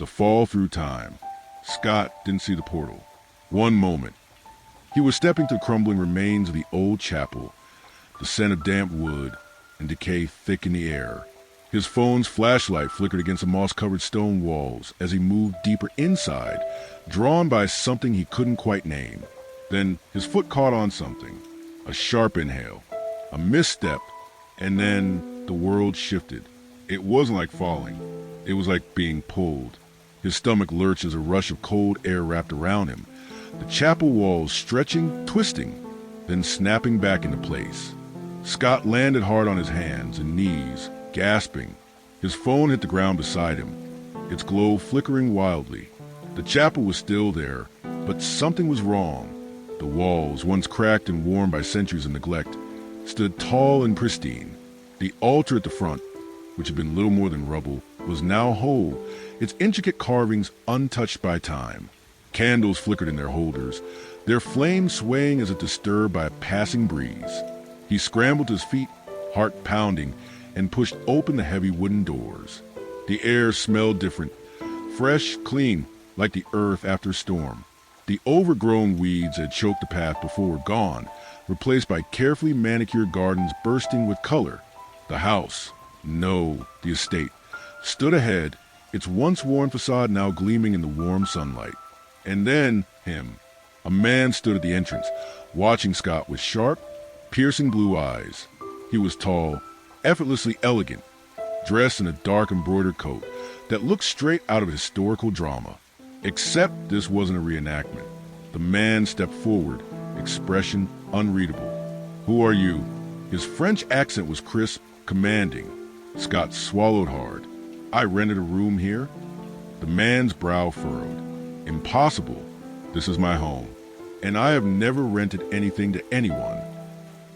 The fall through time. Scott didn't see the portal. One moment. He was stepping through crumbling remains of the old chapel, the scent of damp wood and decay thick in the air. His phone's flashlight flickered against the moss-covered stone walls as he moved deeper inside, drawn by something he couldn't quite name. Then his foot caught on something. A sharp inhale, a misstep, and then the world shifted. It wasn't like falling. It was like being pulled. His stomach lurched as a rush of cold air wrapped around him. The chapel walls stretching, twisting, then snapping back into place. Scott landed hard on his hands and knees, gasping. His phone hit the ground beside him, its glow flickering wildly. The chapel was still there, but something was wrong. The walls, once cracked and worn by centuries of neglect, stood tall and pristine. The altar at the front, which had been little more than rubble, was now whole, its intricate carvings untouched by time. Candles flickered in their holders, their flames swaying as if disturbed by a passing breeze. He scrambled to his feet, heart pounding, and pushed open the heavy wooden doors. The air smelled different, fresh, clean, like the earth after a storm. The overgrown weeds that had choked the path before were gone, replaced by carefully manicured gardens bursting with color. The house, no, the estate, stood ahead, its once worn facade now gleaming in the warm sunlight. And then him. A man stood at the entrance, watching Scott with sharp, piercing blue eyes. He was tall, effortlessly elegant, dressed in a dark embroidered coat that looked straight out of historical drama. Except this wasn't a reenactment. The man stepped forward, expression unreadable. "Who are you?" His French accent was crisp, commanding. Scott swallowed hard. "I rented a room here." The man's brow furrowed. "Impossible. This is my home, and I have never rented anything to anyone."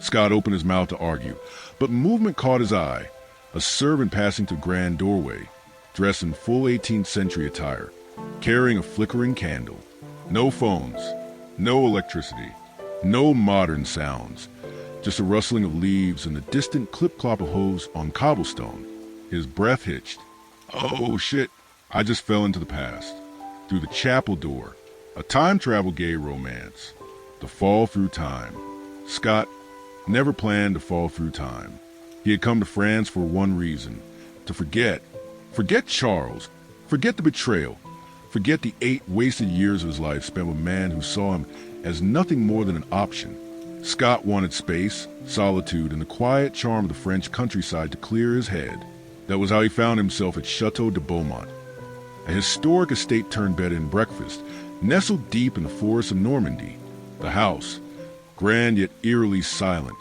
Scott opened his mouth to argue, but movement caught his eye. A servant passing through the grand doorway, dressed in full 18th century attire, carrying a flickering candle. No phones, no electricity, no modern sounds, just a rustling of leaves and the distant clip-clop of hooves on cobblestone. His breath hitched. "Oh shit, I just fell into the past." Through the chapel door, a time travel gay romance. The fall through time. Scott never planned to fall through time. He had come to France for one reason, to forget. Forget Charles, forget the betrayal, forget the 8 wasted years of his life spent with a man who saw him as nothing more than an option. Scott wanted space, solitude, and the quiet charm of the French countryside to clear his head. That was how he found himself at Château de Beaumont, a historic estate turned bed and breakfast, nestled deep in the forests of Normandy. The house, grand yet eerily silent,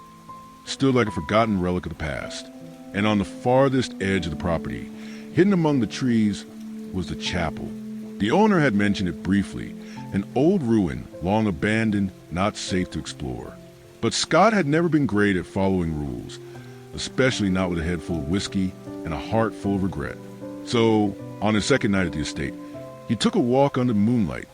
stood like a forgotten relic of the past. And on the farthest edge of the property, hidden among the trees, was the chapel. The owner had mentioned it briefly, an old ruin, long abandoned, not safe to explore. But Scott had never been great at following rules, especially not with a head full of whiskey and a heart full of regret. So, on his second night at the estate, he took a walk under moonlight,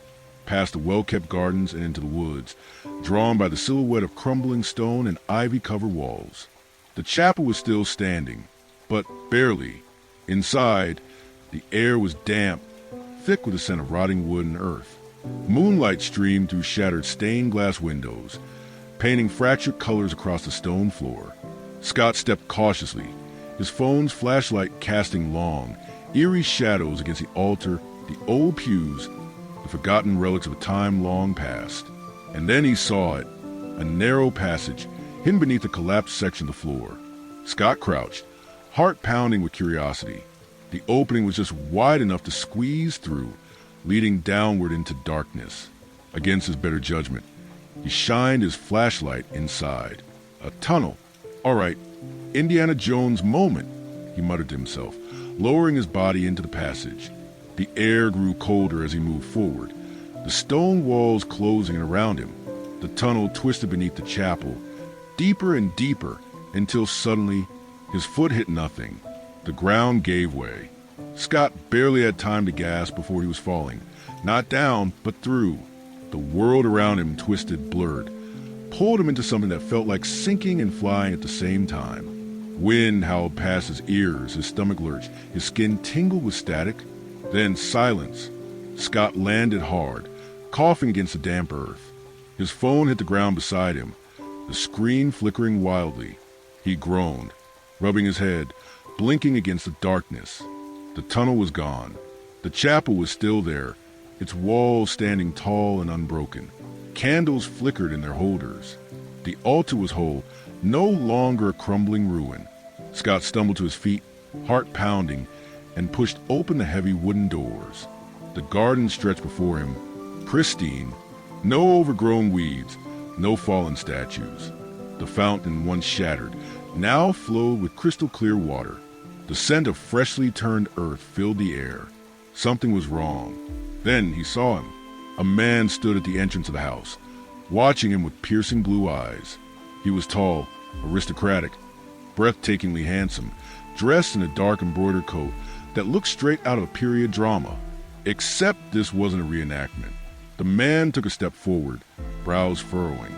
past the well-kept gardens and into the woods, drawn by the silhouette of crumbling stone and ivy-covered walls. The chapel was still standing, but barely. Inside, the air was damp, thick with the scent of rotting wood and earth. Moonlight streamed through shattered stained glass windows, painting fractured colors across the stone floor. Scott stepped cautiously, his phone's flashlight casting long, eerie shadows against the altar, the old pews, the forgotten relics of a time long past. And then he saw it, a narrow passage hidden beneath a collapsed section of the floor. Scott crouched, heart pounding with curiosity. The opening was just wide enough to squeeze through, leading downward into darkness. Against his better judgment, he shined his flashlight inside. A tunnel. All right, Indiana Jones moment, he muttered to himself, lowering his body into the passage. The air grew colder as he moved forward, the stone walls closing around him. The tunnel twisted beneath the chapel, deeper and deeper, until suddenly his foot hit nothing. The ground gave way. Scott barely had time to gasp before he was falling, not down, but through. The world around him twisted, blurred, pulled him into something that felt like sinking and flying at the same time. Wind howled past his ears, his stomach lurched, his skin tingled with static. Then silence. Scott landed hard, coughing against the damp earth. His phone hit the ground beside him, the screen flickering wildly. He groaned, rubbing his head, blinking against the darkness. The tunnel was gone. The chapel was still there, its walls standing tall and unbroken. Candles flickered in their holders. The altar was whole, no longer a crumbling ruin. Scott stumbled to his feet, heart pounding, and pushed open the heavy wooden doors. The garden stretched before him, pristine, no overgrown weeds, no fallen statues. The fountain, once shattered, now flowed with crystal clear water. The scent of freshly turned earth filled the air. Something was wrong. Then he saw him. A man stood at the entrance of the house, watching him with piercing blue eyes. He was tall, aristocratic, breathtakingly handsome, dressed in a dark embroidered coat that looked straight out of a period drama. Except this wasn't a reenactment. The man took a step forward, brows furrowing.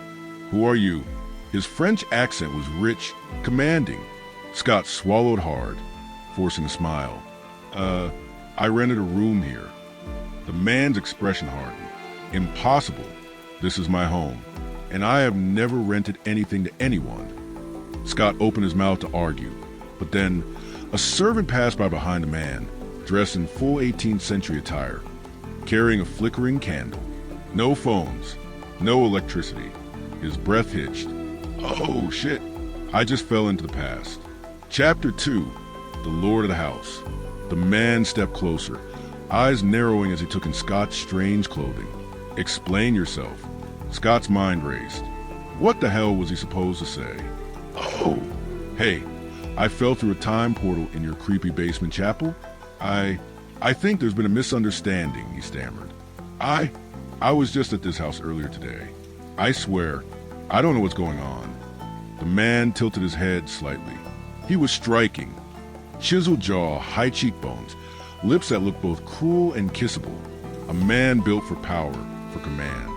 "Who are you?" His French accent was rich, commanding. Scott swallowed hard, forcing a smile. I rented a room here." The man's expression hardened. "Impossible. This is my home, and I have never rented anything to anyone." Scott opened his mouth to argue, but then a servant passed by behind the man, dressed in full 18th century attire, carrying a flickering candle. No phones, no electricity. His breath hitched. "Oh, shit. I just fell into the past." Chapter 2. The Lord of the House. The man stepped closer, eyes narrowing as he took in Scott's strange clothing. "Explain yourself." Scott's mind raced. What the hell was he supposed to say? "Oh, hey, I fell through a time portal in your creepy basement chapel. I think there's been a misunderstanding," he stammered. I was just at this house earlier today. I swear, I don't know what's going on." The man tilted his head slightly. He was striking. Chiseled jaw, high cheekbones, lips that looked both cruel and kissable. A man built for power, for command.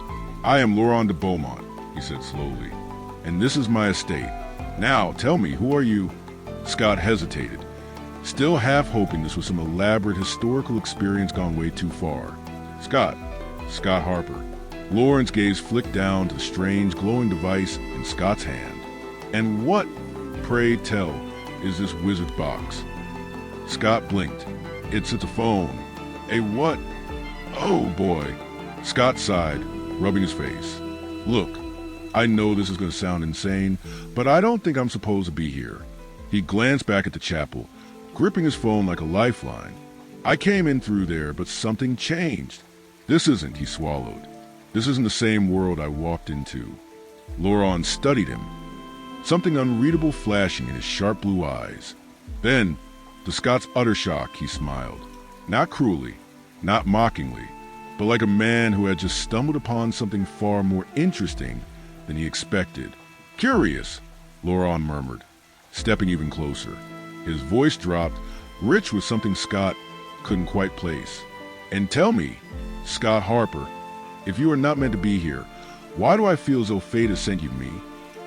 "I am Château de Beaumont," he said slowly, "and this is my estate. Now, tell me, who are you?" Scott hesitated, still half hoping this was some elaborate historical experience gone way too far. Scott Harper." Lauren's gaze flicked down to the strange glowing device in Scott's hand. "And what, pray tell, is this wizard's box?" Scott blinked. It's a phone." "A what?" "Oh, boy." Scott sighed, rubbing his face. "Look, I know this is going to sound insane, but I don't think I'm supposed to be here." He glanced back at the chapel, gripping his phone like a lifeline. "I came in through there, but something changed. He swallowed. "This isn't the same world I walked into." Lauren studied him, something unreadable flashing in his sharp blue eyes. Then, to Scott's utter shock, he smiled. Not cruelly, not mockingly, but like a man who had just stumbled upon something far more interesting than he expected. "Curious," Lauren murmured, stepping even closer. His voice dropped, rich with something Scott couldn't quite place. "And tell me, Scott Harper, if you are not meant to be here, why do I feel as though fate has sent you to me?"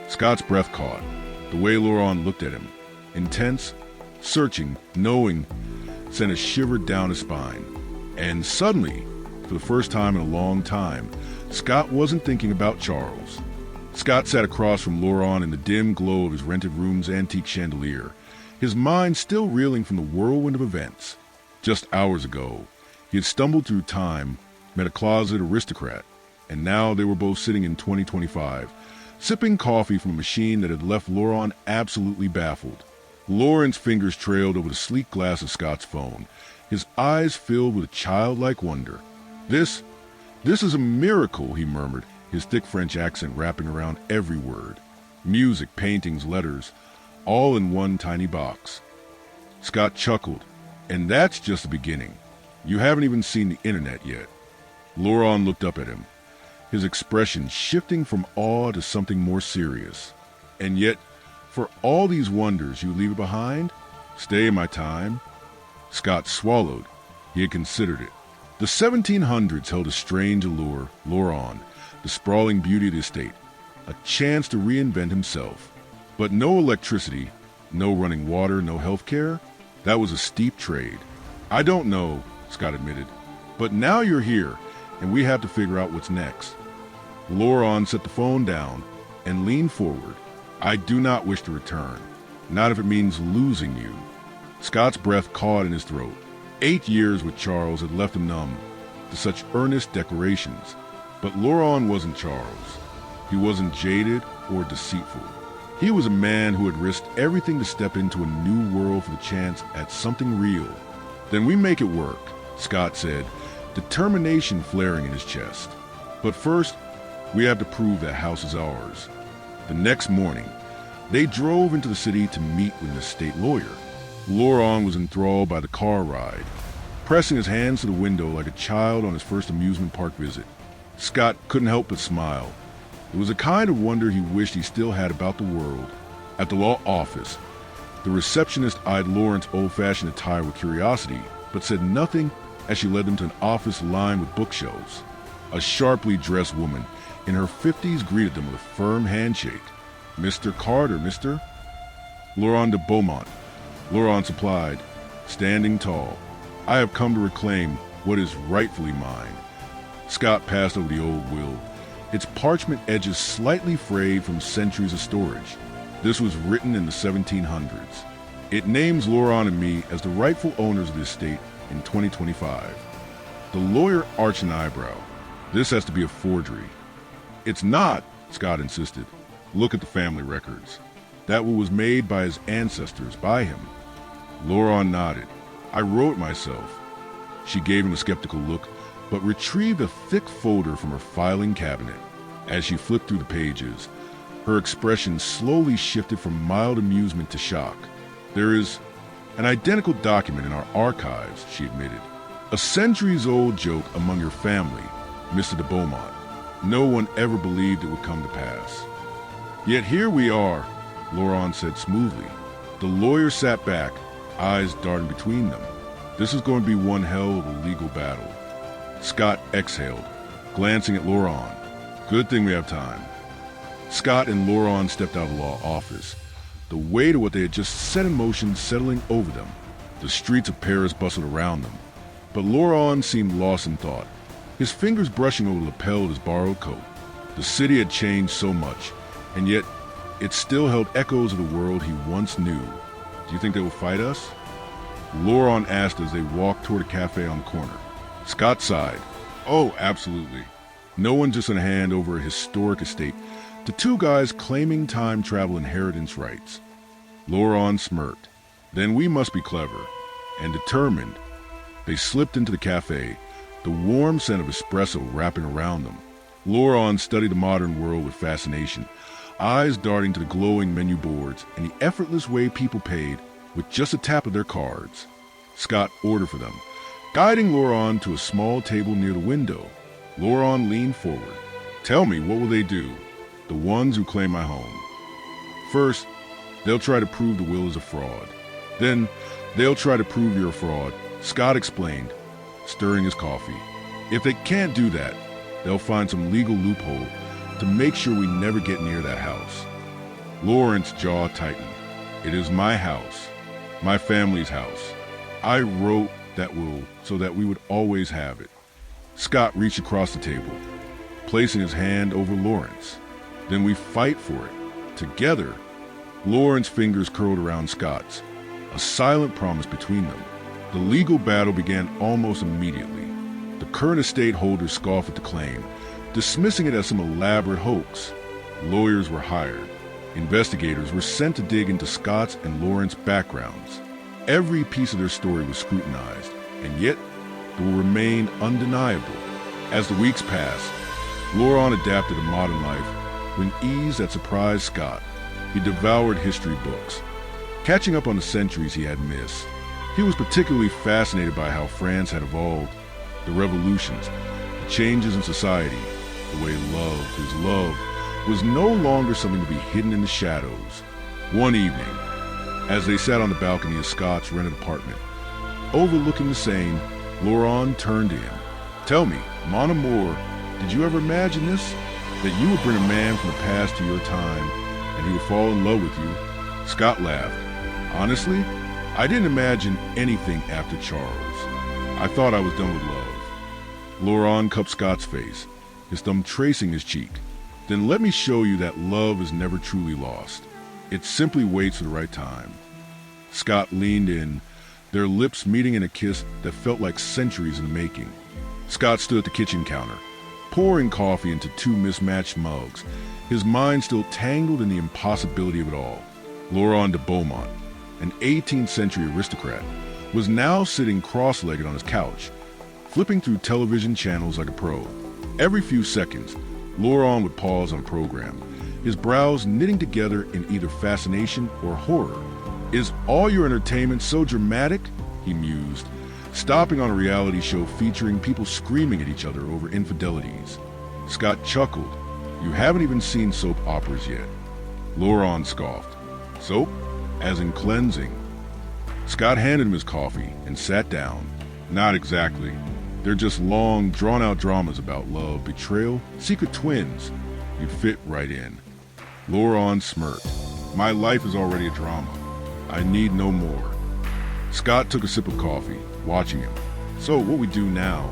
Scott's breath caught. The way Lauren looked at him, intense, searching, knowing, sent a shiver down his spine. And suddenly, for the first time in a long time, Scott wasn't thinking about Charles. Scott sat across from Lauren in the dim glow of his rented room's antique chandelier, his mind still reeling from the whirlwind of events. Just hours ago, he had stumbled through time, met a closet aristocrat, and now they were both sitting in 2025, sipping coffee from a machine that had left Lauren absolutely baffled. Lauren's fingers trailed over the sleek glass of Scott's phone, his eyes filled with childlike wonder. This is a miracle," he murmured, his thick French accent wrapping around every word. Music, paintings, letters, all in one tiny box. Scott chuckled. "And that's just the beginning. You haven't even seen the internet yet." Lauren looked up at him, his expression shifting from awe to something more serious. "And yet, for all these wonders, you leave it behind? Stay in my time?" Scott swallowed. He had considered it. The 1700s held a strange allure. Lauren, the sprawling beauty of the estate, a chance to reinvent himself. But no electricity, no running water, no health care. That was a steep trade. "I don't know," Scott admitted. But now you're here, and we have to figure out what's next. Laurent set the phone down and leaned forward. I do not wish to return, not if it means losing you. Scott's breath caught in his throat. 8 years with Charles had left him numb to such earnest declarations. But Laurent wasn't Charles. He wasn't jaded or deceitful. He was a man who had risked everything to step into a new world for the chance at something real. Then we make it work, Scott said, determination flaring in his chest. But first, we have to prove that house is ours. The next morning, they drove into the city to meet with an estate lawyer. Laurent was enthralled by the car ride, pressing his hands to the window like a child on his first amusement park visit. Scott couldn't help but smile. It was a kind of wonder he wished he still had about the world. At the law office, the receptionist eyed Laurent's old-fashioned attire with curiosity, but said nothing as she led them to an office lined with bookshelves. A sharply dressed woman in her 50s greeted them with a firm handshake. Mr. Carter, Mr. Laurent de Beaumont, Laurent supplied, standing tall. I have come to reclaim what is rightfully mine. Scott passed over the old will, its parchment edges slightly frayed from centuries of storage. This was written in the 1700s. It names Laurent and me as the rightful owners of the estate in 2025. The lawyer arched an eyebrow. This has to be a forgery. It's not, Scott insisted. Look at the family records. That will was made by his ancestors, by him. Laurent nodded. I wrote myself. She gave him a skeptical look, but retrieved a thick folder from her filing cabinet. As she flipped through the pages, her expression slowly shifted from mild amusement to shock. There is an identical document in our archives, she admitted. A centuries-old joke among your family, Mr. de Beaumont. No one ever believed it would come to pass. Yet here we are, Laurent said smoothly. The lawyer sat back, eyes darting between them. This is going to be one hell of a legal battle. Scott exhaled, glancing at Laurent. Good thing we have time. Scott and Laurent stepped out of the law office, the weight of what they had just set in motion settling over them. The streets of Paris bustled around them, but Laurent seemed lost in thought, his fingers brushing over the lapel of his borrowed coat. The city had changed so much, and yet it still held echoes of the world he once knew. Do you think they will fight us? Laurent asked as they walked toward a cafe on the corner. Scott sighed. Oh, absolutely. No one just going to hand over a historic estate to two guys claiming time travel inheritance rights. Laurent smirked. Then we must be clever and determined. They slipped into the cafe, the warm scent of espresso wrapping around them. Laurent studied the modern world with fascination, eyes darting to the glowing menu boards and the effortless way people paid with just a tap of their cards. Scott ordered for them, guiding Laurent to a small table near the window. Laurent leaned forward. Tell me, what will they do? The ones who claim my home. First, they'll try to prove the will is a fraud. Then, they'll try to prove you're a fraud, Scott explained, stirring his coffee. If they can't do that, they'll find some legal loophole to make sure we never get near that house. Laurent's jaw tightened. It is my house, my family's house. I wrote that will so that we would always have it. Scott reached across the table, placing his hand over Laurent's. Then we fight for it, together. Laurent's fingers curled around Scott's, a silent promise between them. The legal battle began almost immediately. The current estate holders scoffed at the claim, dismissing it as some elaborate hoax. Lawyers were hired. Investigators were sent to dig into Scott's and Laurent's backgrounds. Every piece of their story was scrutinized, and yet it will remain undeniable. As the weeks passed, Laurent adapted to modern life with an ease that surprised Scott. He devoured history books, catching up on the centuries he had missed. He was particularly fascinated by how France had evolved, the revolutions, the changes in society, the way his love, was no longer something to be hidden in the shadows. One evening, as they sat on the balcony of Scott's rented apartment, overlooking the Seine, Laurent turned to him. Tell me, mon amour, did you ever imagine this? That you would bring a man from the past to your time, and he would fall in love with you? Scott laughed. Honestly, I didn't imagine anything after Charles. I thought I was done with love. Laurent cupped Scott's face, his thumb tracing his cheek. Then let me show you that love is never truly lost. It simply waits for the right time. Scott leaned in, their lips meeting in a kiss that felt like centuries in the making. Scott stood at the kitchen counter, pouring coffee into two mismatched mugs, his mind still tangled in the impossibility of it all. Château de Beaumont, an 18th century aristocrat, was now sitting cross-legged on his couch, flipping through television channels like a pro. Every few seconds, Laurent would pause on a program, his brows knitting together in either fascination or horror. Is all your entertainment so dramatic? He mused, stopping on a reality show featuring people screaming at each other over infidelities. Scott chuckled. You haven't even seen soap operas yet. Laurent scoffed. Soap? As in cleansing. Scott handed him his coffee and sat down. Not exactly. They're just long, drawn-out dramas about love, betrayal, secret twins. You'd fit right in. Laurent smirked. My life is already a drama. I need no more. Scott took a sip of coffee, watching him. So what we do now?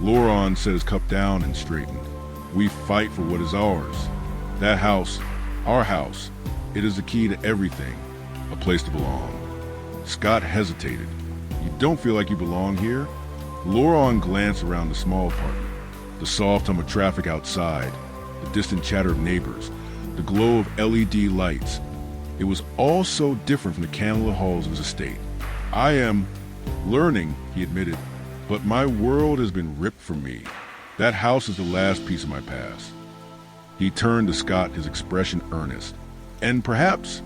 Laurent set his cup down and straightened. We fight for what is ours. That house, our house, it is the key to everything, a place to belong. Scott hesitated. You don't feel like you belong here? Laurent glanced around the small apartment, the soft hum of traffic outside, the distant chatter of neighbors, the glow of LED lights. It was all so different from the candlelit halls of his estate. I am learning, he admitted, but my world has been ripped from me. That house is the last piece of my past. He turned to Scott, his expression earnest. And perhaps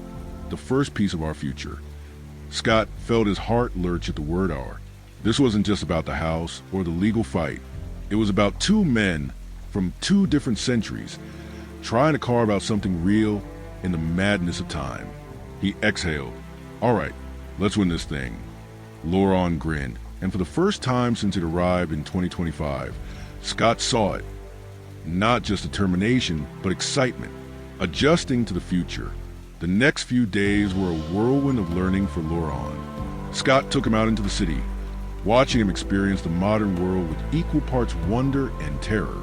the first piece of our future. Scott felt his heart lurch at the word "our." This wasn't just about the house or the legal fight. It was about two men from two different centuries trying to carve out something real in the madness of time. He exhaled. All right, let's win this thing. Laurent grinned, and for the first time since it arrived in 2025, Scott saw it. Not just determination, but excitement, adjusting to the future. The next few days were a whirlwind of learning for Laurent. Scott took him out into the city, watching him experience the modern world with equal parts wonder and terror.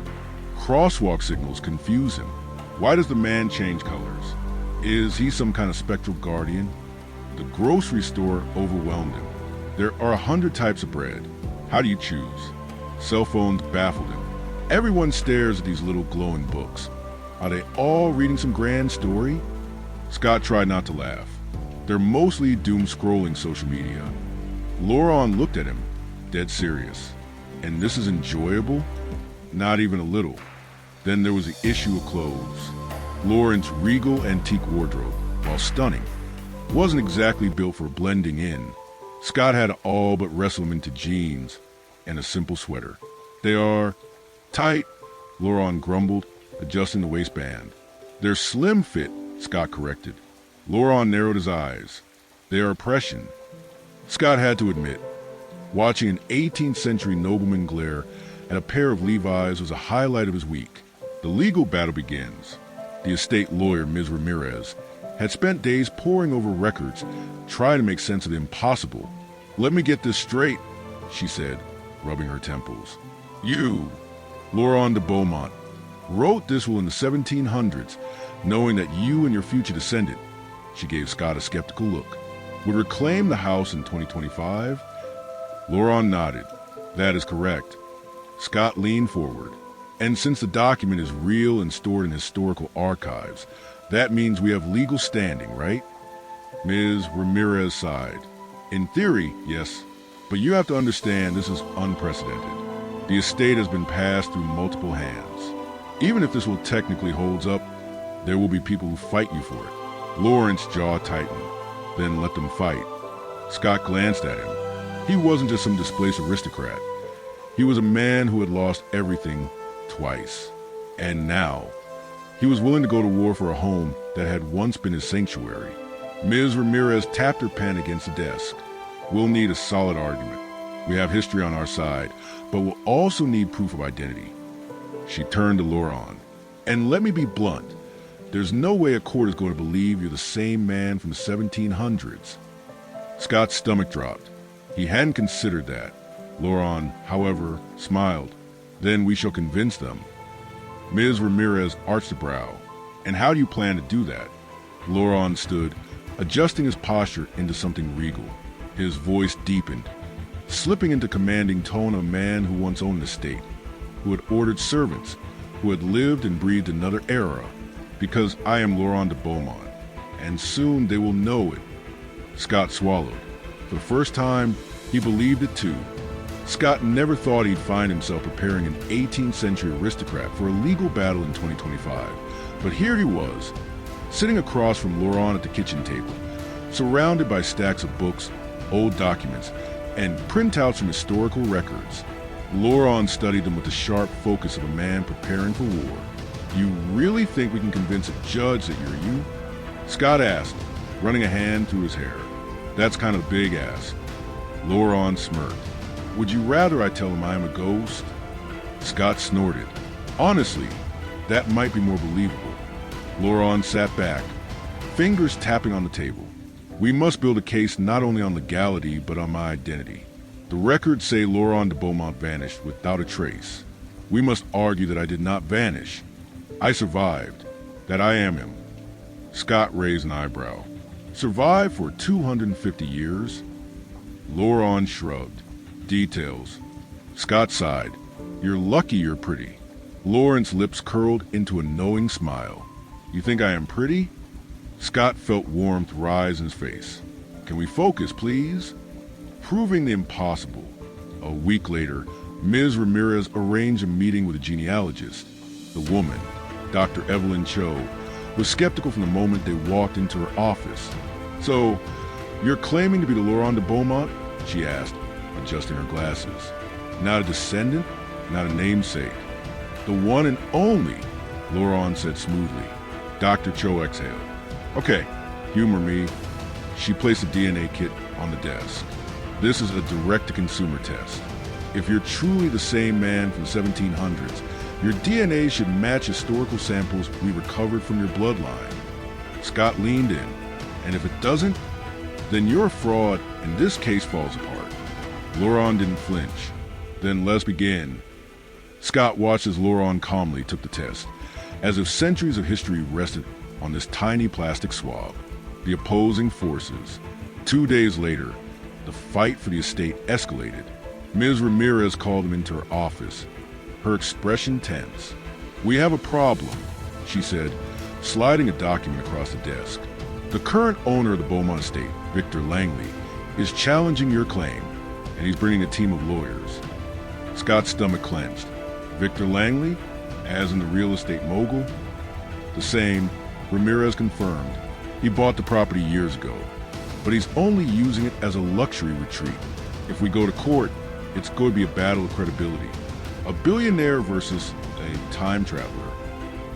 Crosswalk signals confuse him. Why does the man change colors? Is he some kind of spectral guardian? The grocery store overwhelmed him. There are 100 types of bread. How do you choose? Cell phones baffled him. Everyone stares at these little glowing books. Are they all reading some grand story? Scott tried not to laugh. They're mostly doom-scrolling social media. Laurent looked at him, dead serious. And this is enjoyable? Not even a little. Then there was the issue of clothes. Laurent's regal antique wardrobe, while stunning, wasn't exactly built for blending in. Scott had to all but wrestle him into jeans and a simple sweater. They are tight, Laurent grumbled, adjusting the waistband. They're slim fit, Scott corrected. Laurent narrowed his eyes. They are oppression. Scott had to admit, watching an 18th century nobleman glare at a pair of Levi's was a highlight of his week. The legal battle begins. The estate lawyer, Ms. Ramirez, had spent days poring over records, trying to make sense of the impossible. Let me get this straight, she said, rubbing her temples. You, Château de Beaumont, wrote this will in the 1700s, knowing that you and your future descendant, she gave Scott a skeptical look, would reclaim the house in 2025? Laurent nodded. That is correct. Scott leaned forward. And since the document is real and stored in historical archives, that means we have legal standing, right? Ms. Ramirez sighed. In theory, yes, but you have to understand this is unprecedented. The estate has been passed through multiple hands. Even if this will technically holds up, there will be people who fight you for it. Laurent's jaw tightened. Then let them fight. Scott glanced at him. He wasn't just some displaced aristocrat. He was a man who had lost everything twice. And now, he was willing to go to war for a home that had once been his sanctuary. Ms. Ramirez tapped her pen against the desk. We'll need a solid argument. We have history on our side, but we'll also need proof of identity. She turned to Laurent. And let me be blunt. There's no way a court is going to believe you're the same man from the 1700s. Scott's stomach dropped. He hadn't considered that. Laurent, however, smiled. Then we shall convince them. Ms. Ramirez arched a brow. And how do you plan to do that? Laurent stood, adjusting his posture into something regal. His voice deepened, slipping into commanding tone of a man who once owned an estate, who had ordered servants, who had lived and breathed another era, because I am Laurent de Beaumont, and soon they will know it. Scott swallowed. For the first time, he believed it too. Scott never thought he'd find himself preparing an 18th century aristocrat for a legal battle in 2025. But here he was, sitting across from Laurent at the kitchen table, surrounded by stacks of books, old documents, and printouts from historical records. Laurent studied them with the sharp focus of a man preparing for war. You really think we can convince a judge that you're you? Scott asked, running a hand through his hair. That's kind of a big ask. Laurent smirked. Would you rather I tell him I'm a ghost? Scott snorted. Honestly, that might be more believable. Laurent sat back, fingers tapping on the table. We must build a case not only on legality, but on my identity. The records say Laurent de Beaumont vanished without a trace. We must argue that I did not vanish. I survived, that I am him. Scott raised an eyebrow. Survived for 250 years? Laurent shrugged. Details. Scott sighed. You're lucky you're pretty. Laurent's lips curled into a knowing smile. You think I am pretty? Scott felt warmth rise in his face. Can we focus, please? Proving the impossible. A week later, Ms. Ramirez arranged a meeting with a genealogist. The woman, Dr. Evelyn Cho, was skeptical from the moment they walked into her office. So, you're claiming to be the Laurent de Beaumont? She asked, adjusting her glasses. Not a descendant, not a namesake. The one and only, Laurent said smoothly. Dr. Cho exhaled. Okay, humor me. She placed a DNA kit on the desk. This is a direct-to-consumer test. If you're truly the same man from the 1700s, your DNA should match historical samples we recovered from your bloodline. Scott leaned in, and if it doesn't, then you're a fraud and this case falls apart. Laurent didn't flinch. Then let's begin. Scott watched as Laurent calmly took the test, as if centuries of history rested on this tiny plastic swab. The opposing forces. 2 days later, the fight for the estate escalated. Ms. Ramirez called him into her office, her expression tense. We have a problem, she said, sliding a document across the desk. The current owner of the Beaumont estate, Victor Langley, is challenging your claim, and he's bringing a team of lawyers. Scott's stomach clenched. Victor Langley, as in the real estate mogul? The same, Ramirez confirmed. He bought the property years ago, but he's only using it as a luxury retreat. If we go to court, it's going to be a battle of credibility. A billionaire versus a time traveler.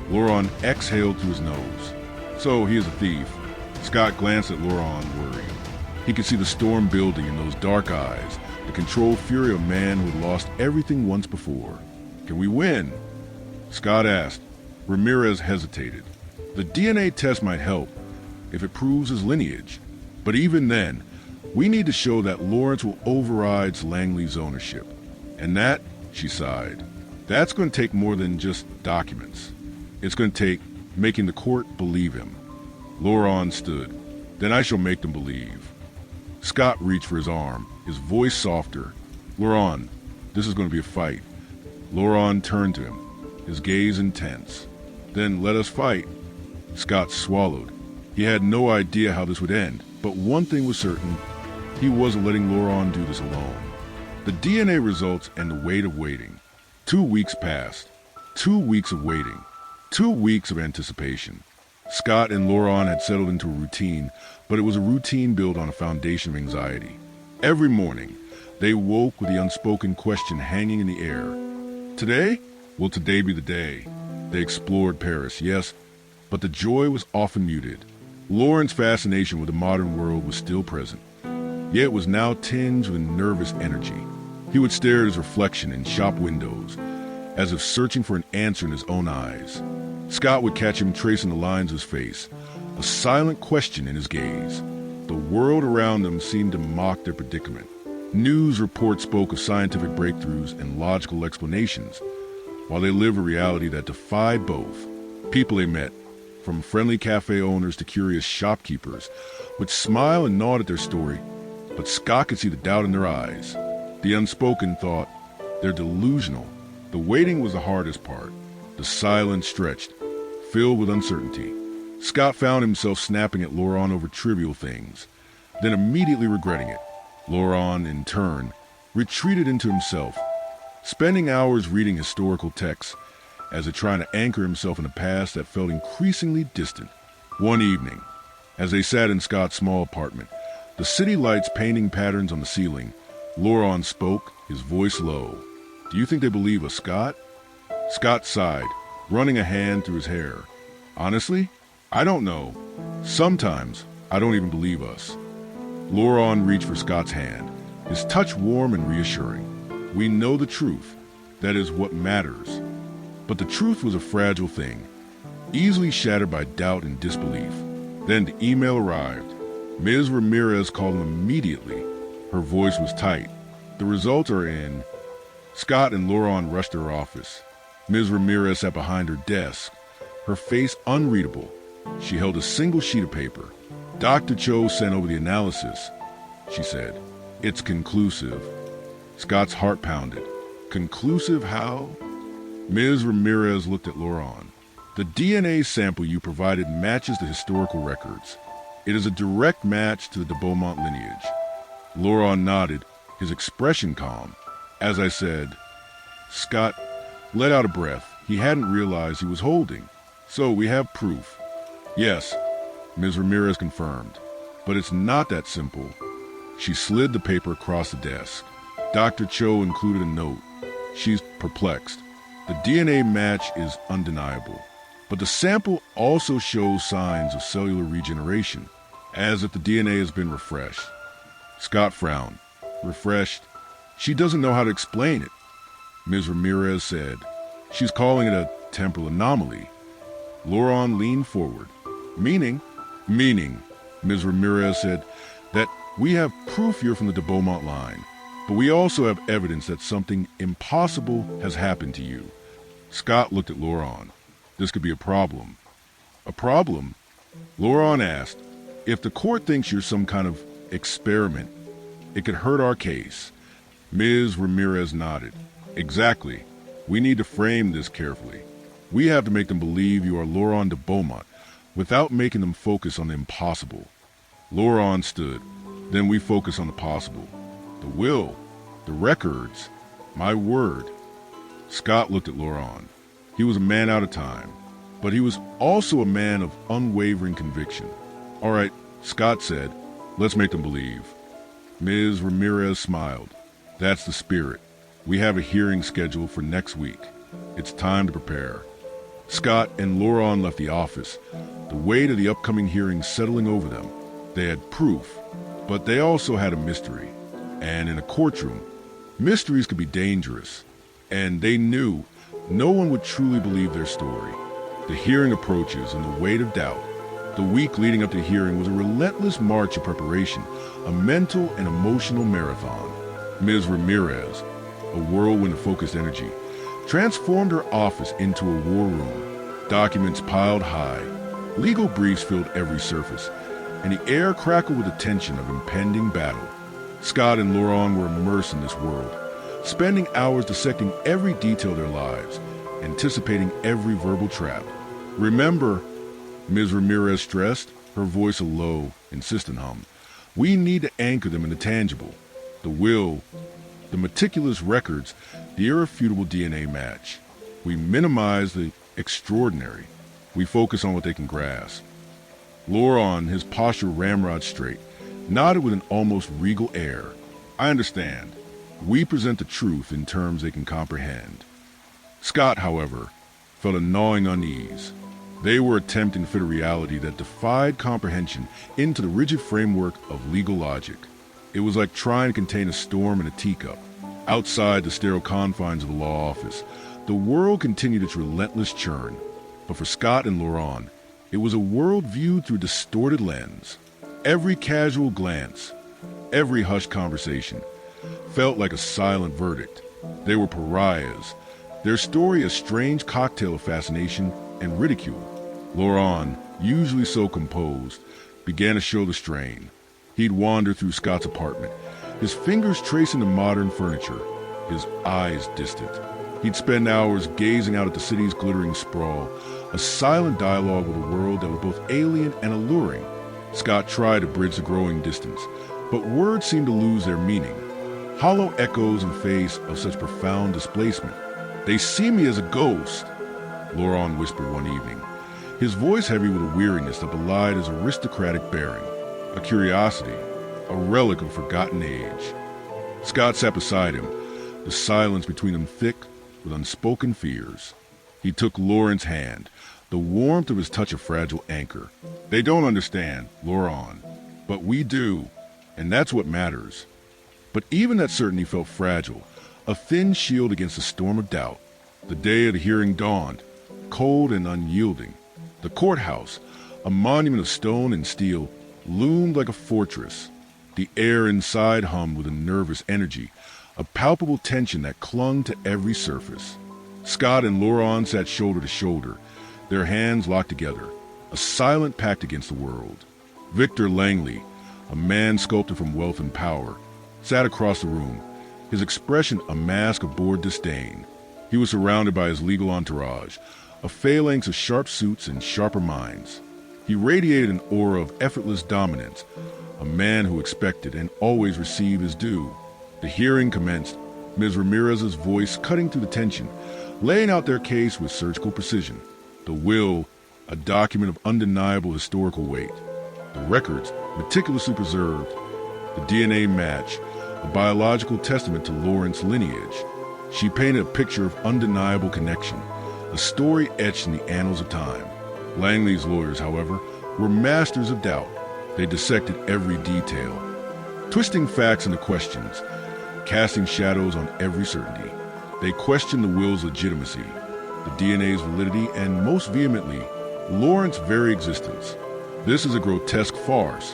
Laurent exhaled through his nose. So he is a thief. Scott glanced at Laurent, worried. He could see the storm building in those dark eyes, the controlled fury of a man who had lost everything once before. Can we win? Scott asked. Ramirez hesitated. The DNA test might help if it proves his lineage. But even then, we need to show that Lawrence will override Langley's ownership. And that, she sighed, that's going to take more than just documents. It's going to take making the court believe him. Laurent stood. Then I shall make them believe. Scott reached for his arm, his voice softer. Laurent, this is going to be a fight. Laurent turned to him, his gaze intense. Then let us fight. Scott swallowed. He had no idea how this would end, but one thing was certain. He wasn't letting Laurent do this alone. The DNA results and the weight of waiting. 2 weeks passed. 2 weeks of waiting. 2 weeks of anticipation. Scott and Laurent had settled into a routine, but it was a routine built on a foundation of anxiety. Every morning, they woke with the unspoken question hanging in the air. Today? Will today be the day? They explored Paris, yes, but the joy was often muted. Laurent's fascination with the modern world was still present, yet it was now tinged with nervous energy. He would stare at his reflection in shop windows, as if searching for an answer in his own eyes. Scott would catch him tracing the lines of his face, a silent question in his gaze. The world around them seemed to mock their predicament. News reports spoke of scientific breakthroughs and logical explanations, while they lived a reality that defied both. People they met, from friendly cafe owners to curious shopkeepers, would smile and nod at their story, but Scott could see the doubt in their eyes. The unspoken thought, they're delusional. The waiting was the hardest part. The silence stretched, filled with uncertainty. Scott found himself snapping at Laurent over trivial things, then immediately regretting it. Laurent, in turn, retreated into himself, spending hours reading historical texts as if trying to anchor himself in a past that felt increasingly distant. One evening, as they sat in Scott's small apartment, the city lights painting patterns on the ceiling, Laurent spoke, his voice low. "Do you think they believe us, Scott?" Scott sighed, running a hand through his hair. "Honestly, I don't know. Sometimes I don't even believe us." Laurent reached for Scott's hand, his touch warm and reassuring. "We know the truth. That is what matters." But the truth was a fragile thing, easily shattered by doubt and disbelief. Then the email arrived. Ms. Ramirez called him immediately. Her voice was tight. "The results are in." Scott and Laurent rushed to her office. Ms. Ramirez sat behind her desk, her face unreadable. She held a single sheet of paper. "Dr. Cho sent over the analysis," she said. "It's conclusive." Scott's heart pounded. "Conclusive how?" Ms. Ramirez looked at Laurent. "The DNA sample you provided matches the historical records. It is a direct match to the de Beaumont lineage." Laurent nodded, his expression calm. "As I said," Scott let out a breath he hadn't realized he was holding. "So we have proof." "Yes," Ms. Ramirez confirmed. "But it's not that simple." She slid the paper across the desk. Dr. Cho included a note. She's perplexed. "The DNA match is undeniable, but the sample also shows signs of cellular regeneration, as if the DNA has been refreshed." Scott frowned. "Refreshed? She doesn't know how to explain it," Ms. Ramirez said. "She's calling it a temporal anomaly." Laurent leaned forward. Meaning, Ms. Ramirez said, "that we have proof you're from the de Beaumont line, but we also have evidence that something impossible has happened to you." Scott looked at Laurent. "This could be a problem." "A problem?" Laurent asked. "If the court thinks you're some kind of experiment, it could hurt our case." Ms. Ramirez nodded. "Exactly. We need to frame this carefully. We have to make them believe you are Laurent de Beaumont without making them focus on the impossible." Laurent stood. "Then we focus on the possible. The will, the records, my word." Scott looked at Laurent. He was a man out of time, but he was also a man of unwavering conviction. "All right," Scott said, "let's make them believe." Ms. Ramirez smiled. "That's the spirit. We have a hearing scheduled for next week. It's time to prepare." Scott and Laurent left the office, the weight of the upcoming hearing settling over them. They had proof, but they also had a mystery. And in a courtroom, mysteries could be dangerous. And they knew no one would truly believe their story. The hearing approaches and the weight of doubt. The week leading up to the hearing was a relentless march of preparation, a mental and emotional marathon. Ms. Ramirez, a whirlwind of focused energy, transformed her office into a war room. Documents piled high, legal briefs filled every surface, and the air crackled with the tension of impending battle. Scott and Laurent were immersed in this world, spending hours dissecting every detail of their lives, anticipating every verbal trap. "Remember," Ms. Ramirez stressed, her voice a low, insistent hum, "we need to anchor them in the tangible, the will, the meticulous records, the irrefutable DNA match. We minimize the extraordinary. We focus on what they can grasp." Laurent, his posture ramrod straight, nodded with an almost regal air. "I understand. We present the truth in terms they can comprehend." Scott, however, felt a gnawing unease. They were attempting to fit a reality that defied comprehension into the rigid framework of legal logic. It was like trying to contain a storm in a teacup. Outside the sterile confines of a law office, the world continued its relentless churn. But for Scott and Laurent, it was a world viewed through a distorted lens. Every casual glance, every hushed conversation, felt like a silent verdict. They were pariahs, their story a strange cocktail of fascination and ridicule. Laurent, usually so composed, began to show the strain. He'd wander through Scott's apartment, his fingers tracing the modern furniture, his eyes distant. He'd spend hours gazing out at the city's glittering sprawl, a silent dialogue with a world that was both alien and alluring. Scott tried to bridge the growing distance, but words seemed to lose their meaning. Hollow echoes in face of such profound displacement. "They see me as a ghost," Laurent whispered one evening, his voice heavy with a weariness that belied his aristocratic bearing, a curiosity, a relic of forgotten age. Scott sat beside him, the silence between them thick with unspoken fears. He took Laurent's hand, the warmth of his touch a fragile anchor. "They don't understand, Laurent, but we do, and that's what matters." But even that certainty felt fragile, a thin shield against the storm of doubt. The day of the hearing dawned, cold and unyielding. The courthouse, a monument of stone and steel, loomed like a fortress. The air inside hummed with a nervous energy, a palpable tension that clung to every surface. Scott and Laurent sat shoulder to shoulder, their hands locked together, a silent pact against the world. Victor Langley, a man sculpted from wealth and power, sat across the room, his expression a mask of bored disdain. He was surrounded by his legal entourage, a phalanx of sharp suits and sharper minds. He radiated an aura of effortless dominance, a man who expected and always received his due. The hearing commenced, Ms. Ramirez's voice cutting through the tension, laying out their case with surgical precision. The will, a document of undeniable historical weight. The records, meticulously preserved. The DNA match, a biological testament to Laurent's lineage. She painted a picture of undeniable connection, a story etched in the annals of time. Langley's lawyers, however, were masters of doubt. They dissected every detail, twisting facts into questions, casting shadows on every certainty. They questioned the will's legitimacy, the DNA's validity, and most vehemently, Laurent's very existence. "This is a grotesque farce,"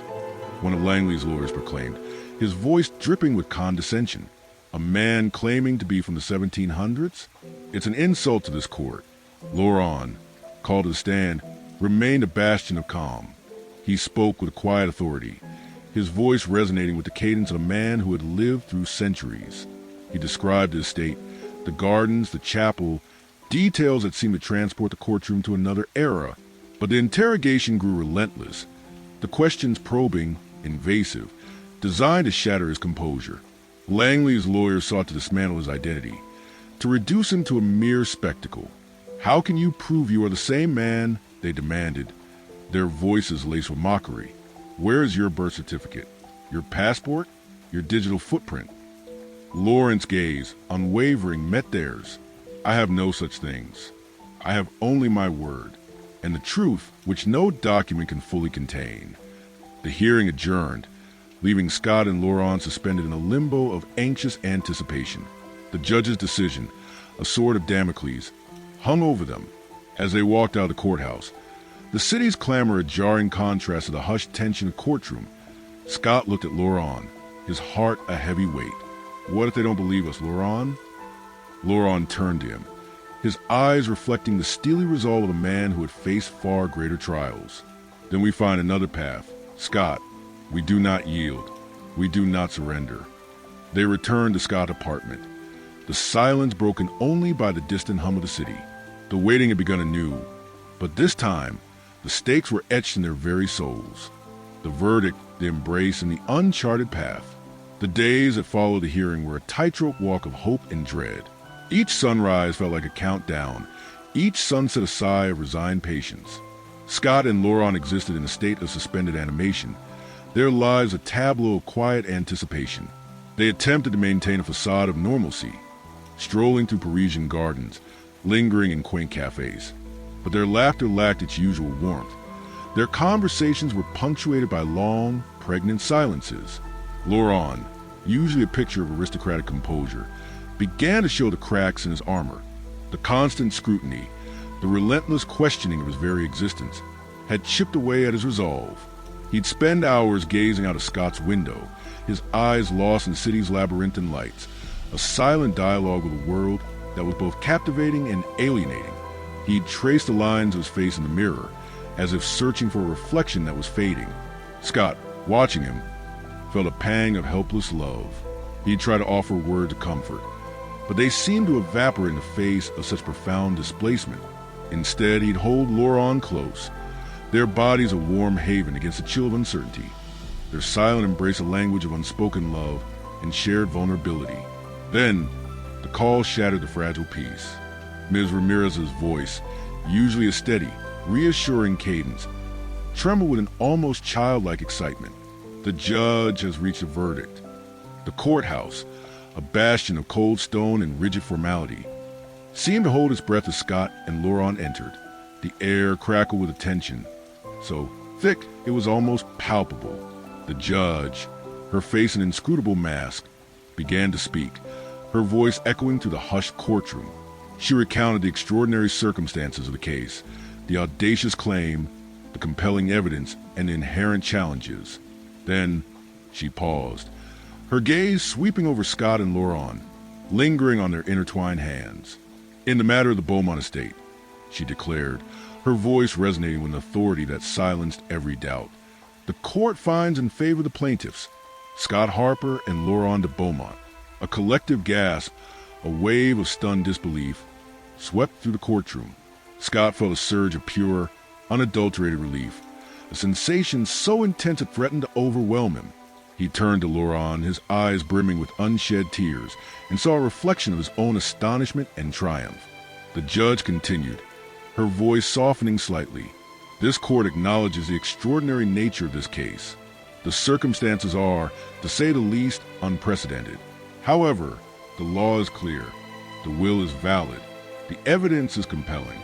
one of Langley's lawyers proclaimed, his voice dripping with condescension. "A man claiming to be from the 1700s? It's an insult to this court." Laurent, called to the stand, remained a bastion of calm. He spoke with quiet authority, his voice resonating with the cadence of a man who had lived through centuries. He described the estate, the gardens, the chapel, details that seemed to transport the courtroom to another era. But the interrogation grew relentless, the questions probing, invasive, designed to shatter his composure. Langley's lawyers sought to dismantle his identity, to reduce him to a mere spectacle. "How can you prove you are the same man?" they demanded, their voices laced with mockery. "Where is your birth certificate? Your passport? Your digital footprint?" Laurent's gaze, unwavering, met theirs. "I have no such things. I have only my word, and the truth which no document can fully contain." The hearing adjourned, leaving Scott and Laurent suspended in a limbo of anxious anticipation. The judge's decision, a sword of Damocles, hung over them as they walked out of the courthouse. The city's clamor a jarring contrast to the hushed tension of the courtroom. Scott looked at Laurent, his heart a heavy weight. "What if they don't believe us, Laurent?" Laurent turned to him, his eyes reflecting the steely resolve of a man who had faced far greater trials. "Then we find another path. Scott, we do not yield. We do not surrender." They returned to Scott's apartment, the silence broken only by the distant hum of the city. The waiting had begun anew, but this time, the stakes were etched in their very souls. The verdict, the embrace, and the uncharted path. The days that followed the hearing were a tightrope walk of hope and dread. Each sunrise felt like a countdown, each sunset a sigh of resigned patience. Scott and Laurent existed in a state of suspended animation, their lives a tableau of quiet anticipation. They attempted to maintain a facade of normalcy, strolling through Parisian gardens, lingering in quaint cafes. But their laughter lacked its usual warmth. Their conversations were punctuated by long, pregnant silences. Laurent, usually a picture of aristocratic composure, began to show the cracks in his armor. The constant scrutiny, the relentless questioning of his very existence, had chipped away at his resolve. He'd spend hours gazing out of Scott's window, his eyes lost in the city's labyrinthine lights, a silent dialogue with a world that was both captivating and alienating. He'd traced the lines of his face in the mirror, as if searching for a reflection that was fading. Scott, watching him, felt a pang of helpless love. He'd tried to offer words of comfort, but they seemed to evaporate in the face of such profound displacement. Instead, he'd hold Laurent close, their bodies a warm haven against the chill of uncertainty, their silent embrace a language of unspoken love and shared vulnerability. Then, the call shattered the fragile peace. Ms. Ramirez's voice, usually a steady, reassuring cadence, trembled with an almost childlike excitement. The judge has reached a verdict. The courthouse, a bastion of cold stone and rigid formality, seemed to hold its breath as Scott and Laurent entered. The air crackled with attention, so thick it was almost palpable. The judge, her face an inscrutable mask, began to speak, her voice echoing through the hushed courtroom. She recounted the extraordinary circumstances of the case, the audacious claim, the compelling evidence, and the inherent challenges. Then she paused, her gaze sweeping over Scott and Laurent, lingering on their intertwined hands. In the matter of the Beaumont estate, she declared, her voice resonating with an authority that silenced every doubt. The court finds in favor of the plaintiffs, Scott Harper and Laurent de Beaumont. A collective gasp, a wave of stunned disbelief, swept through the courtroom. Scott felt a surge of pure, unadulterated relief, a sensation so intense it threatened to overwhelm him. He turned to Laurent, his eyes brimming with unshed tears, and saw a reflection of his own astonishment and triumph. The judge continued, her voice softening slightly. This court acknowledges the extraordinary nature of this case. The circumstances are, to say the least, unprecedented. However, the law is clear, the will is valid, the evidence is compelling,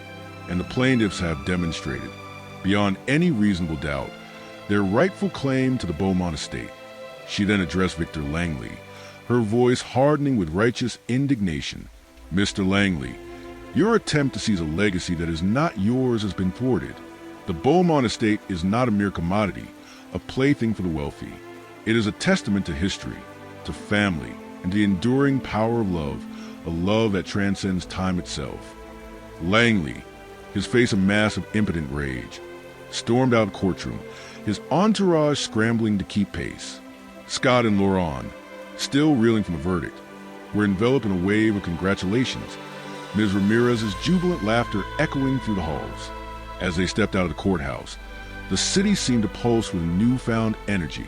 and the plaintiffs have demonstrated, beyond any reasonable doubt, their rightful claim to the Beaumont estate. She then addressed Victor Langley, her voice hardening with righteous indignation. Mr. Langley, your attempt to seize a legacy that is not yours has been thwarted. The Beaumont estate is not a mere commodity, a plaything for the wealthy. It is a testament to history, to family, and the enduring power of love, a love that transcends time itself. Langley, his face a mask of impotent rage, stormed out of the courtroom, his entourage scrambling to keep pace. Scott and Laurent, still reeling from the verdict, were enveloped in a wave of congratulations, Ms. Ramirez's jubilant laughter echoing through the halls. As they stepped out of the courthouse, the city seemed to pulse with newfound energy.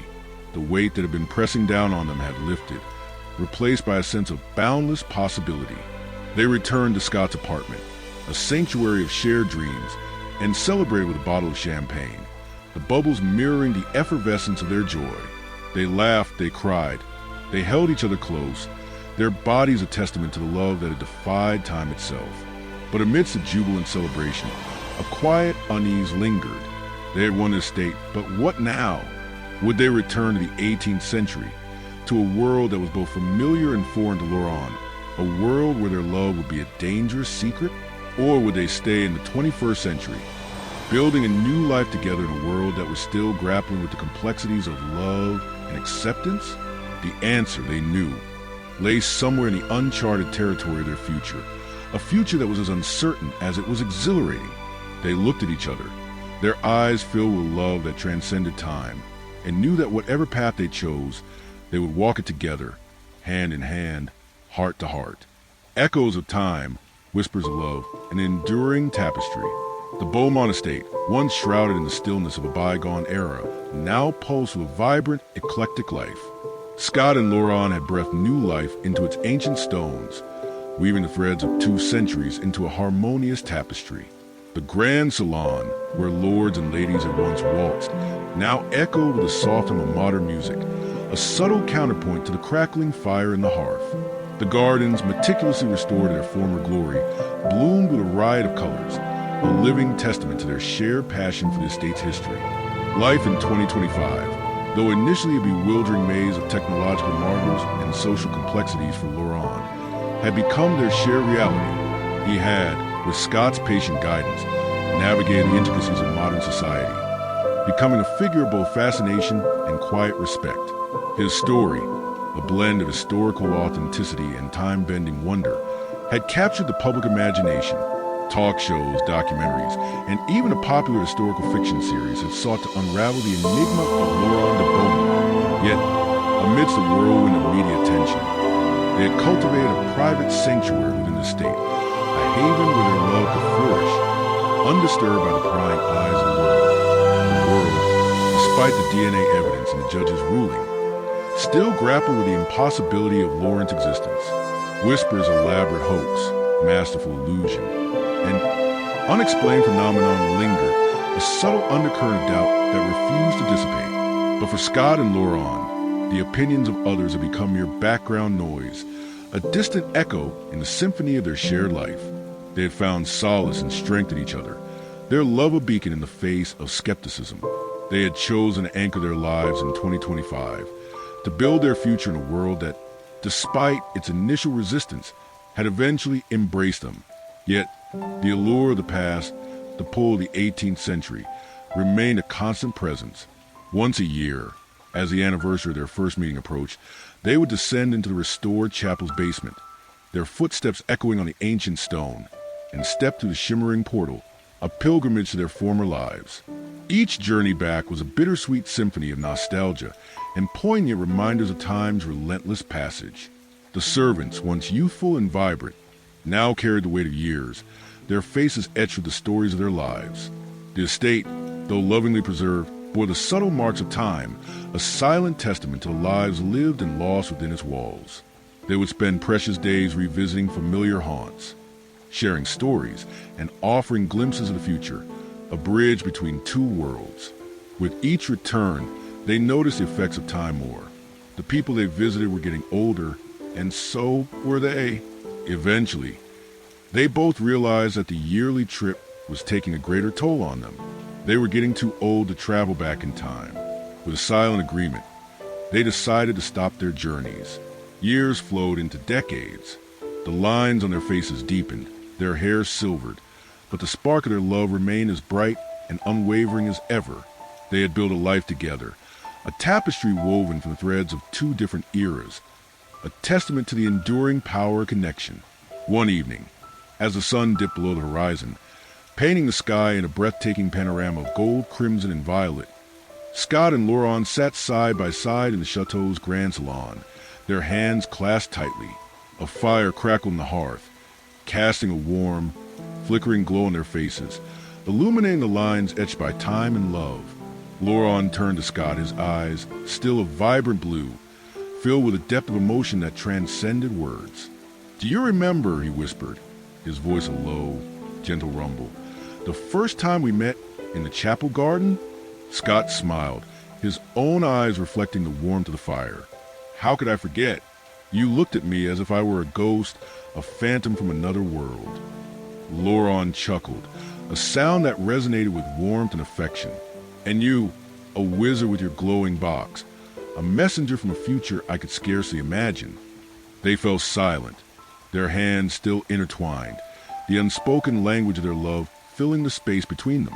The weight that had been pressing down on them had lifted, replaced by a sense of boundless possibility. They returned to Scott's apartment, a sanctuary of shared dreams, and celebrated with a bottle of champagne, the bubbles mirroring the effervescence of their joy. They laughed, they cried, they held each other close, their bodies a testament to the love that had defied time itself. But amidst the jubilant celebration, a quiet unease lingered. They had won the estate, but what now? Would they return to the 18th century, to a world that was both familiar and foreign to Laurent, a world where their love would be a dangerous secret? Or would they stay in the 21st century, building a new life together in a world that was still grappling with the complexities of love and acceptance? The answer, they knew, lay somewhere in the uncharted territory of their future, a future that was as uncertain as it was exhilarating. They looked at each other, their eyes filled with love that transcended time, and knew that whatever path they chose, they would walk it together, hand in hand, heart to heart. Echoes of time, whispers of love, an enduring tapestry. The Beaumont estate, once shrouded in the stillness of a bygone era, now pulsed with a vibrant, eclectic life. Scott and Laurent had breathed new life into its ancient stones, weaving the threads of 2 centuries into a harmonious tapestry. The grand salon, where lords and ladies had once waltzed, now echoed with the soft hum of modern music, a subtle counterpoint to the crackling fire in the hearth. The gardens, meticulously restored to their former glory, bloomed with a riot of colors, a living testament to their shared passion for the estate's history. Life in 2025, though initially a bewildering maze of technological marvels and social complexities for Laurent, had become their shared reality. He had, with Scott's patient guidance, navigated the intricacies of modern society, becoming a figure of both fascination and quiet respect. His story, a blend of historical authenticity and time-bending wonder, had captured the public imagination. Talk shows, documentaries, and even a popular historical fiction series had sought to unravel the enigma of Château de Beaumont. Yet, amidst the whirlwind of media attention, they had cultivated a private sanctuary within the state, a haven where their love could flourish, undisturbed by the prying eyes of the world. The world, despite the DNA evidence and the judge's ruling, still grappled with the impossibility of Laurent's existence. Whispers of elaborate hoax, masterful illusion, and unexplained phenomenon lingered, a subtle undercurrent of doubt that refused to dissipate. But for Scott and Laurent, the opinions of others had become mere background noise, a distant echo in the symphony of their shared life. They had found solace and strength in each other, their love a beacon in the face of skepticism. They had chosen to anchor their lives in 2025, to build their future in a world that, despite its initial resistance, had eventually embraced them. Yet, the allure of the past, the pull of the 18th century, remained a constant presence. Once a year, as the anniversary of their first meeting approached, they would descend into the restored chapel's basement, their footsteps echoing on the ancient stone, and step through the shimmering portal, a pilgrimage to their former lives. Each journey back was a bittersweet symphony of nostalgia and poignant reminders of time's relentless passage. The servants, once youthful and vibrant, now carried the weight of years, their faces etched with the stories of their lives. The estate, though lovingly preserved, bore the subtle marks of time, a silent testament to the lives lived and lost within its walls. They would spend precious days revisiting familiar haunts, sharing stories and offering glimpses of the future, a bridge between two worlds. With each return, they noticed the effects of time more. The people they visited were getting older, and so were they. Eventually, they both realized that the yearly trip was taking a greater toll on them. They were getting too old to travel back in time. With a silent agreement, they decided to stop their journeys. Years flowed into decades. The lines on their faces deepened, their hair silvered, but the spark of their love remained as bright and unwavering as ever. They had built a life together, a tapestry woven from the threads of two different eras, a testament to the enduring power of connection. One evening, as the sun dipped below the horizon, painting the sky in a breathtaking panorama of gold, crimson, and violet, Scott and Laurent sat side by side in the chateau's grand salon, their hands clasped tightly. A fire crackled in the hearth, casting a warm, flickering glow on their faces, illuminating the lines etched by time and love. Laurent turned to Scott, his eyes, still a vibrant blue, filled with a depth of emotion that transcended words. "Do you remember," he whispered, his voice a low, gentle rumble, "the first time we met in the chapel garden?" Scott smiled, his own eyes reflecting the warmth of the fire. "How could I forget? You looked at me as if I were a ghost, a phantom from another world." Laurent chuckled, a sound that resonated with warmth and affection. "And you, a wizard with your glowing box, a messenger from a future I could scarcely imagine." They fell silent, their hands still intertwined, the unspoken language of their love filling the space between them.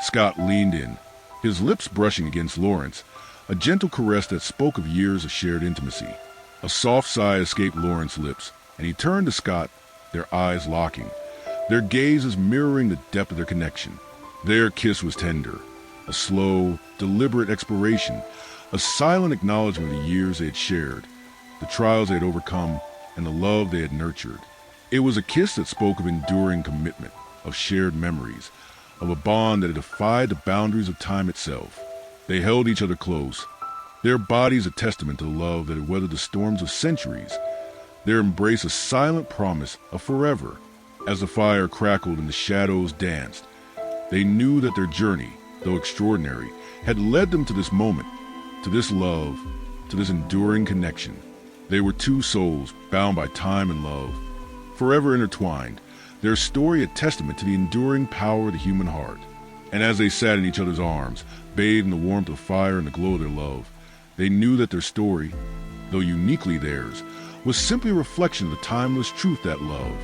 Scott leaned in, his lips brushing against Laurent's, a gentle caress that spoke of years of shared intimacy. A soft sigh escaped Laurent's lips, and he turned to Scott, their eyes locking, their gazes mirroring the depth of their connection. Their kiss was tender, a slow, deliberate exploration, a silent acknowledgement of the years they had shared, the trials they had overcome, and the love they had nurtured. It was a kiss that spoke of enduring commitment, of shared memories, of a bond that had defied the boundaries of time itself. They held each other close, their bodies a testament to the love that had weathered the storms of centuries, their embrace a silent promise of forever. As the fire crackled and the shadows danced, they knew that their journey, though extraordinary, had led them to this moment, to this love, to this enduring connection. They were two souls bound by time and love, forever intertwined, their story a testament to the enduring power of the human heart. And as they sat in each other's arms, bathed in the warmth of fire and the glow of their love, they knew that their story, though uniquely theirs, was simply a reflection of the timeless truth that love,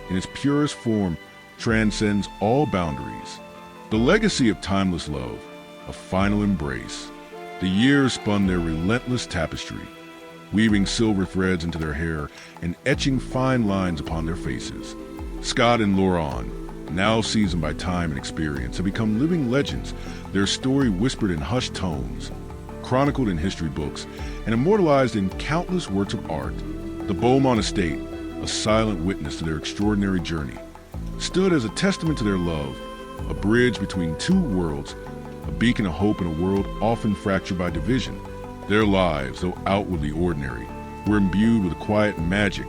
in its purest form, transcends all boundaries. The legacy of timeless love, a final embrace, The years spun their relentless tapestry, weaving silver threads into their hair and etching fine lines upon their faces. Scott and Laurent, now seasoned by time and experience, have become living legends, their story whispered in hushed tones, chronicled in history books, and immortalized in countless works of art. The Beaumont estate, a silent witness to their extraordinary journey, stood as a testament to their love, a bridge between two worlds, a beacon of hope in a world often fractured by division. Their lives, though outwardly ordinary, were imbued with a quiet magic,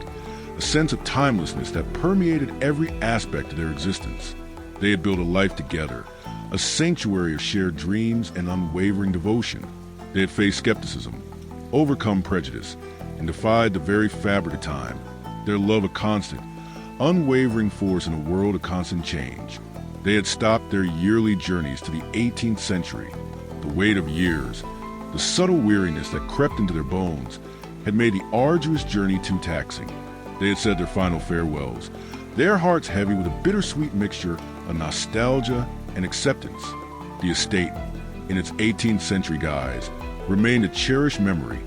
a sense of timelessness that permeated every aspect of their existence. They had built a life together, a sanctuary of shared dreams and unwavering devotion. They had faced skepticism, overcome prejudice, and defied the very fabric of time, their love a constant, unwavering force in a world of constant change. They had stopped their yearly journeys to the 18th century. The weight of years, the subtle weariness that crept into their bones, had made the arduous journey too taxing. They had said their final farewells, their hearts heavy with a bittersweet mixture of nostalgia and acceptance. The estate, in its 18th century guise, remained a cherished memory,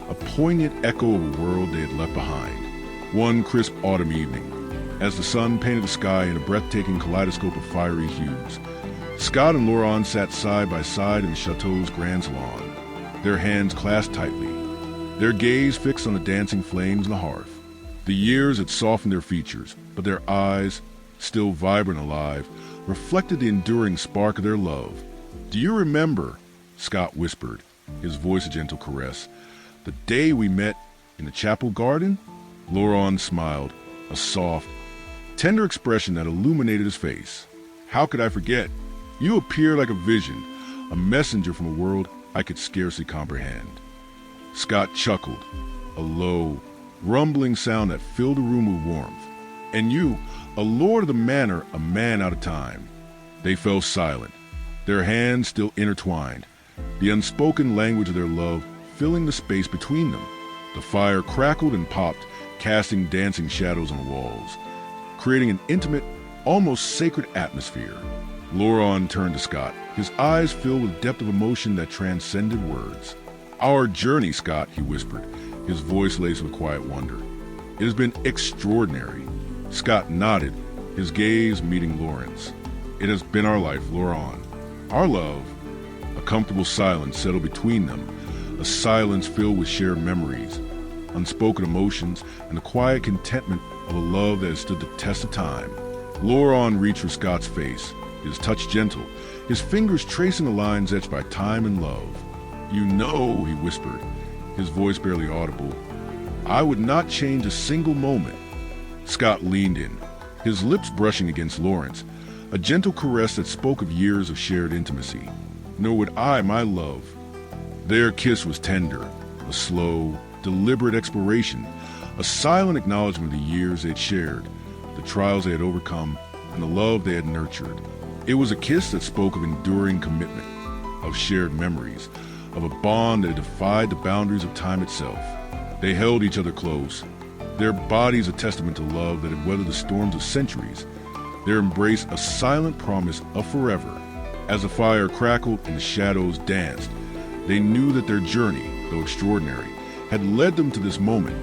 a poignant echo of a world they had left behind. One crisp autumn evening, as the sun painted the sky in a breathtaking kaleidoscope of fiery hues, Scott and Laurent sat side by side in the chateau's grand salon, their hands clasped tightly, their gaze fixed on the dancing flames on the hearth. The years had softened their features, but their eyes, still vibrant and alive, reflected the enduring spark of their love. "Do you remember," Scott whispered, his voice a gentle caress, "the day we met in the chapel garden?" Laurent smiled, a soft, tender expression that illuminated his face. "How could I forget? You appear like a vision, a messenger from a world I could scarcely comprehend." Scott chuckled, a low, rumbling sound that filled the room with warmth. "And you, a lord of the manor, a man out of time." They fell silent, their hands still intertwined, the unspoken language of their love filling the space between them. The fire crackled and popped, casting dancing shadows on the walls, creating an intimate, almost sacred atmosphere. Laurent turned to Scott, his eyes filled with depth of emotion that transcended words. "Our journey, Scott," he whispered, his voice laced with quiet wonder. "It has been extraordinary." Scott nodded, his gaze meeting Laurent's. "It has been our life, Laurent. Our love." A comfortable silence settled between them, a silence filled with shared memories, unspoken emotions, and the quiet contentment of a love that has stood the test of time. Laurent reached for Scott's face, his touch gentle, his fingers tracing the lines etched by time and love. "You know," he whispered, his voice barely audible, "I would not change a single moment." Scott leaned in, his lips brushing against Laurent's, a gentle caress that spoke of years of shared intimacy. "Nor would I, my love." Their kiss was tender, a slow, deliberate exploration, a silent acknowledgement of the years they had shared, the trials they had overcome, and the love they had nurtured. It was a kiss that spoke of enduring commitment, of shared memories, of a bond that defied the boundaries of time itself. They held each other close, their bodies a testament to love that had weathered the storms of centuries, their embrace a silent promise of forever. As the fire crackled and the shadows danced, they knew that their journey, though extraordinary, had led them to this moment,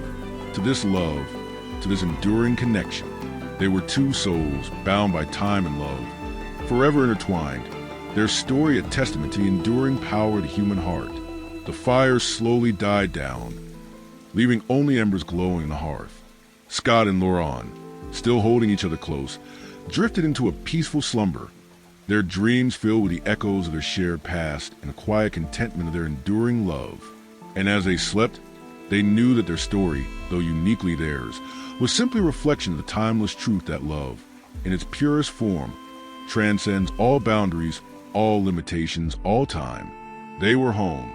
to this love, to this enduring connection. They were two souls bound by time and love, forever intertwined, their story a testament to the enduring power of the human heart. The fire slowly died down, leaving only embers glowing in the hearth. Scott and Laurent, still holding each other close, drifted into a peaceful slumber, their dreams filled with the echoes of their shared past and the quiet contentment of their enduring love. And as they slept, they knew that their story, though uniquely theirs, was simply a reflection of the timeless truth that love, in its purest form, transcends all boundaries, all limitations, all time. They were home,